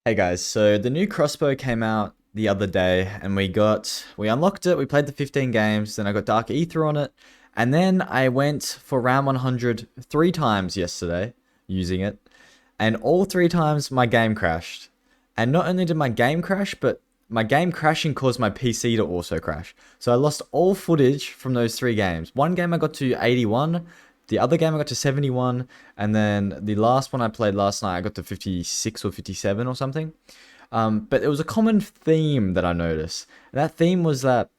Hey guys, so the new Crossbow came out the other day and we unlocked it, we played the 15 games, then I got Dark Aether on it, and then I went for round 100 3 times yesterday using it, and all 3 times my game crashed. And not only did my game crash, but my game crashing caused my PC to also crash. So I lost all footage from those 3 games. One game I got to 81, the other game I got to 71, and then the last one I played last night I got to 56 or 57 or something. But it was a common theme that I noticed. And that theme was that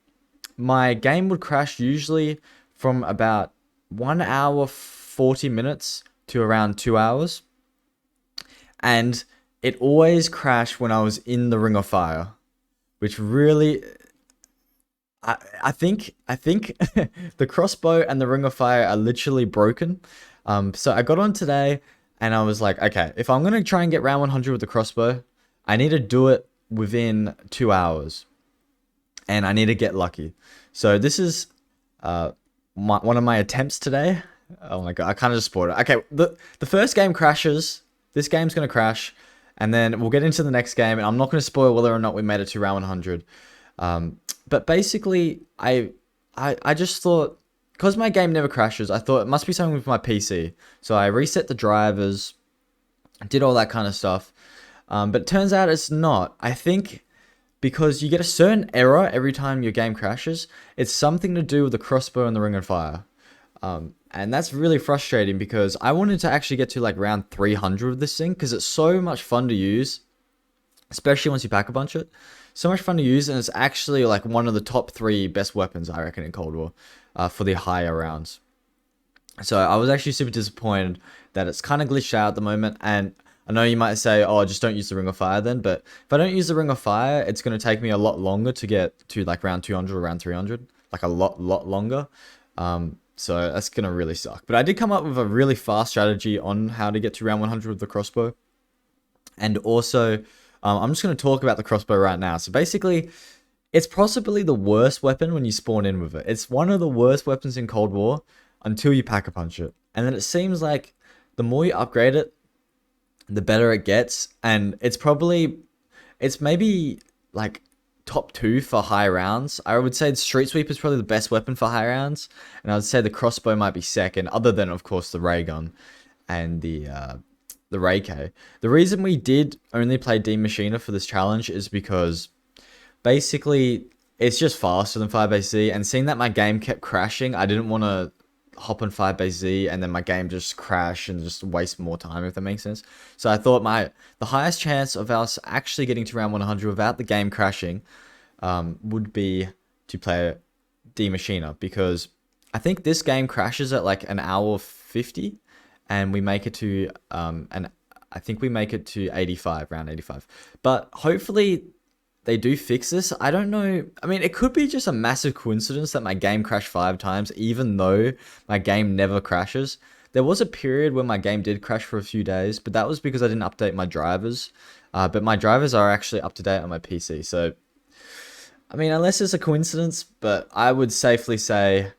my game would crash usually from about 1 hour 40 minutes to around 2 hours. And it always crashed when I was in the Ring of Fire, which really I think the crossbow and the ring of fire are literally broken. So I got on today and I was like, okay, if I'm gonna try and get round 100 with the crossbow, I need to do it within 2 hours, and I need to get lucky. So this is one of my attempts today. Oh my god, I kind of just spoiled it. Okay, the first game crashes. This game's gonna crash, and then we'll get into the next game. And I'm not gonna spoil whether or not we made it to round 100. But basically, I just thought, because my game never crashes, I thought it must be something with my PC. So I reset the drivers, did all that kind of stuff. But it turns out it's not. I think because you get a certain error every time your game crashes, it's something to do with the crossbow and the ring of fire. And that's really frustrating because I wanted to actually get to like round 300 of this thing because it's so much fun to use, especially once you pack a bunch of it. So much fun to use, and it's actually like one of the top 3 best weapons, I reckon, in Cold War for the higher rounds. So I was actually super disappointed that it's kind of glitched out at the moment. And I know you might say, oh, just don't use the Ring of Fire then. But if I don't use the Ring of Fire, it's going to take me a lot longer to get to like round 200 or round 300. Like a lot longer. So that's going to really suck. But I did come up with a really fast strategy on how to get to round 100 with the crossbow. And also, I'm just going to talk about the crossbow right now. So basically, it's possibly the worst weapon when you spawn in with it. It's one of the worst weapons in Cold War until you pack a punch it. And then it seems like the more you upgrade it, the better it gets. And it's maybe like top 2 for high rounds. I would say the Street Sweeper is probably the best weapon for high rounds. And I would say the crossbow might be second, other than, of course, the ray gun and the Ray K. The reason we did only play D Machina for this challenge is because basically it's just faster than 5AC, and seeing that my game kept crashing, I didn't want to hop on 5AC and then my game just crash and just waste more time, if that makes sense. So I thought the highest chance of us actually getting to round 100 without the game crashing would be to play D Machina, because I think this game crashes at like an hour 50, and we make it to and I think we make it to 85, round 85. But hopefully they do fix this. I don't know. I mean, it could be just a massive coincidence that my game crashed 5 times, even though my game never crashes. There was a period where my game did crash for a few days, but that was because I didn't update my drivers. But my drivers are actually up to date on my PC. So, I mean, unless it's a coincidence, but I would safely say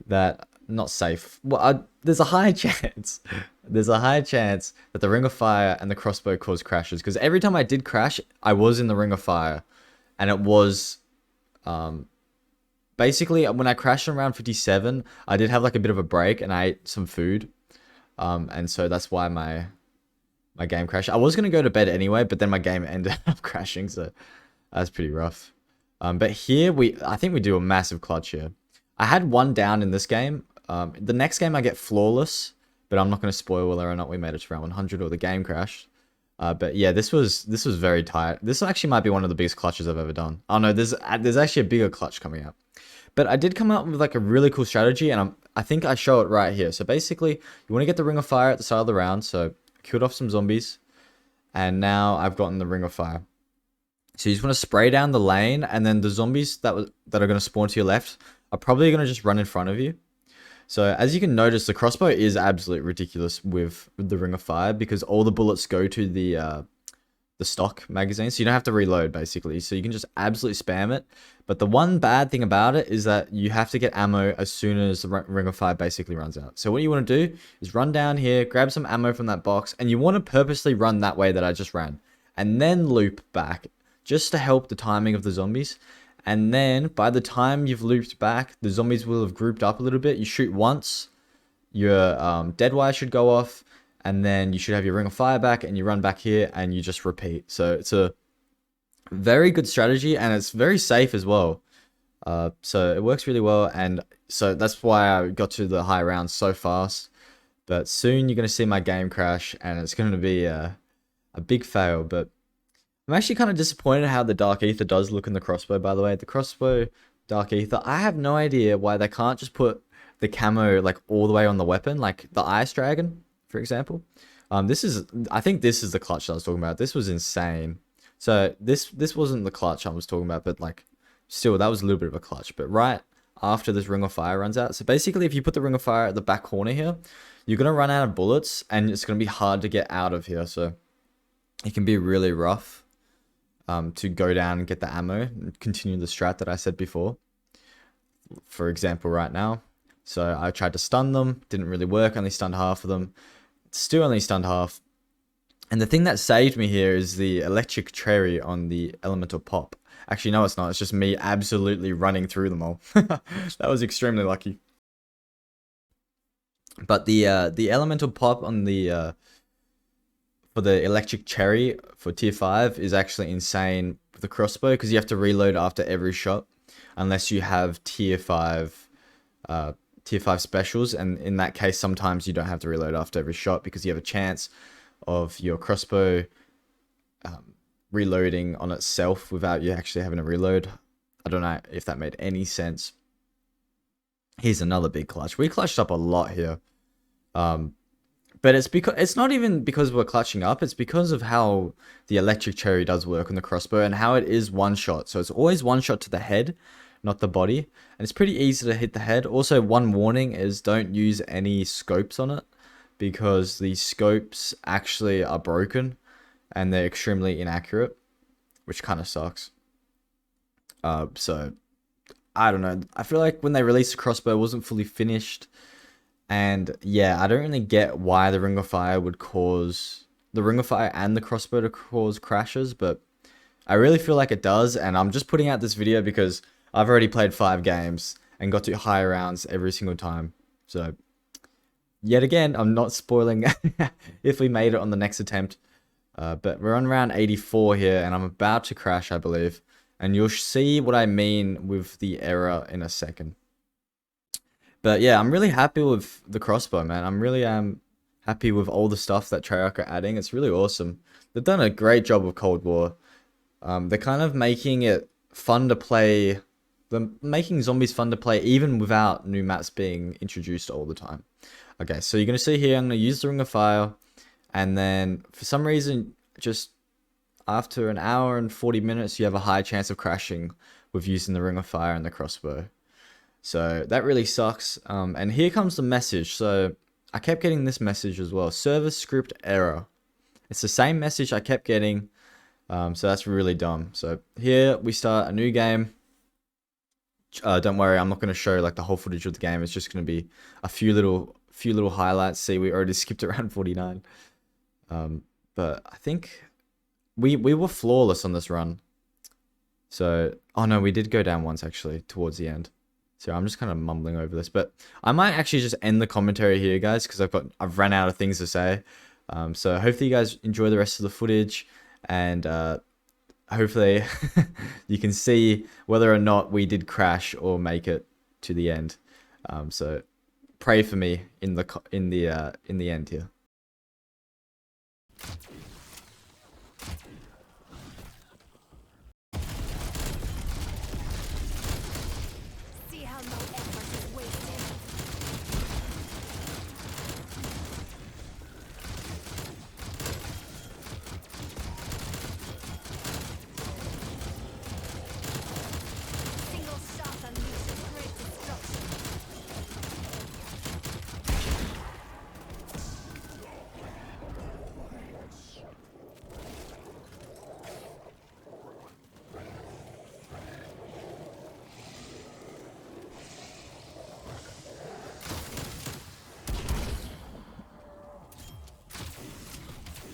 that, not safe. Well, there's a high chance. There's a high chance that the Ring of Fire and the crossbow cause crashes, because every time I did crash, I was in the Ring of Fire, and it was basically when I crashed in round 57, I did have like a bit of a break and I ate some food, and so that's why my game crashed. I was gonna go to bed anyway, but then my game ended up crashing, so that's pretty rough. But here I think we do a massive clutch here. I had one down in this game. The next game I get flawless, but I'm not going to spoil whether or not we made it to round 100 or the game crashed. But yeah, this was very tight. This actually might be one of the biggest clutches I've ever done. Oh no, there's actually a bigger clutch coming out. But I did come up with like a really cool strategy, and I think I show it right here. So basically, you want to get the Ring of Fire at the start of the round. So I killed off some zombies, and now I've gotten the Ring of Fire. So you just want to spray down the lane, and then the zombies that are going to spawn to your left are probably going to just run in front of you. So as you can notice, the crossbow is absolutely ridiculous with the Ring of Fire, because all the bullets go to the stock magazine, so you don't have to reload basically. So you can just absolutely spam it. But the one bad thing about it is that you have to get ammo as soon as the Ring of Fire basically runs out. So what you want to do is run down here, grab some ammo from that box, and you want to purposely run that way that I just ran. and then loop back just to help the timing of the zombies. And then by the time you've looped back, the zombies will have grouped up a little bit. You shoot once, your dead wire should go off, and then you should have your ring of fire back, and you run back here and you just repeat. So it's a very good strategy, and it's very safe as well. So it works really well, and so that's why I got to the high rounds so fast. But soon you're going to see my game crash, and it's going to be a big fail. But I'm actually kind of disappointed how the Dark Aether does look in the crossbow, by the way. The crossbow Dark Aether, I have no idea why they can't just put the camo like all the way on the weapon, like the Ice Dragon, for example. I think this is the clutch that I was talking about. This was insane. So this wasn't the clutch I was talking about, but like still, that was a little bit of a clutch. But right after this Ring of Fire runs out, so basically if you put the Ring of Fire at the back corner here, you're going to run out of bullets, and it's going to be hard to get out of here. So it can be really rough to go down and get the ammo and continue the strat that I said before. For example, right now. So I tried to stun them, didn't really work, only stunned half of them. Still only stunned half. And the thing that saved me here is the electric cherry on the elemental pop. Actually, no, it's not. It's just me absolutely running through them all. That was extremely lucky. But the elemental pop on the for the electric cherry for tier 5 is actually insane with the crossbow, because you have to reload after every shot unless you have tier 5 specials, and in that case sometimes you don't have to reload after every shot because you have a chance of your crossbow reloading on itself without you actually having to reload. I don't know if that made any sense. Here's another big clutch. We clutched up a lot here. But it's not even because we're clutching up, it's because of how the electric cherry does work on the crossbow and how it is one shot. So it's always one shot to the head, not the body. And it's pretty easy to hit the head. Also, one warning is don't use any scopes on it, because the scopes actually are broken and they're extremely inaccurate, which kind of sucks. So I don't know. I feel like when they released the crossbow, it wasn't fully finished. And yeah, I don't really get why the Ring of Fire would cause the Ring of Fire and the crossbow to cause crashes, but I really feel like it does. And I'm just putting out this video because I've already played 5 games and got to high rounds every single time. So yet again, I'm not spoiling if we made it on the next attempt. But we're on round 84 here, and I'm about to crash, I believe. And you'll see what I mean with the error in a second. But yeah, I'm really happy with the crossbow, man. I'm really happy with all the stuff that Treyarch are adding. It's really awesome. They've done a great job with Cold War. They're kind of making it fun to play. They're making zombies fun to play even without new maps being introduced all the time. Okay, so you're going to see here, I'm going to use the Ring of Fire. And then for some reason, just after an hour and 40 minutes, you have a high chance of crashing with using the Ring of Fire and the crossbow. So that really sucks. And here comes the message. So I kept getting this message as well. Server script error. It's the same message I kept getting. So that's really dumb. So here we start a new game. Don't worry, I'm not going to show like the whole footage of the game. It's just going to be a few little highlights. See, we already skipped around 49. But I think we were flawless on this run. So, oh no, we did go down once actually towards the end. So I'm just kind of mumbling over this, but I might actually just end the commentary here, guys, because I've ran out of things to say. So hopefully you guys enjoy the rest of the footage, and hopefully you can see whether or not we did crash or make it to the end. So pray for me in the end here.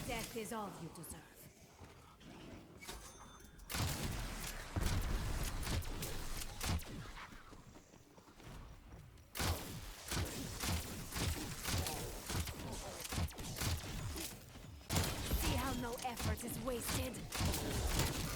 Death is all you deserve. is wasted.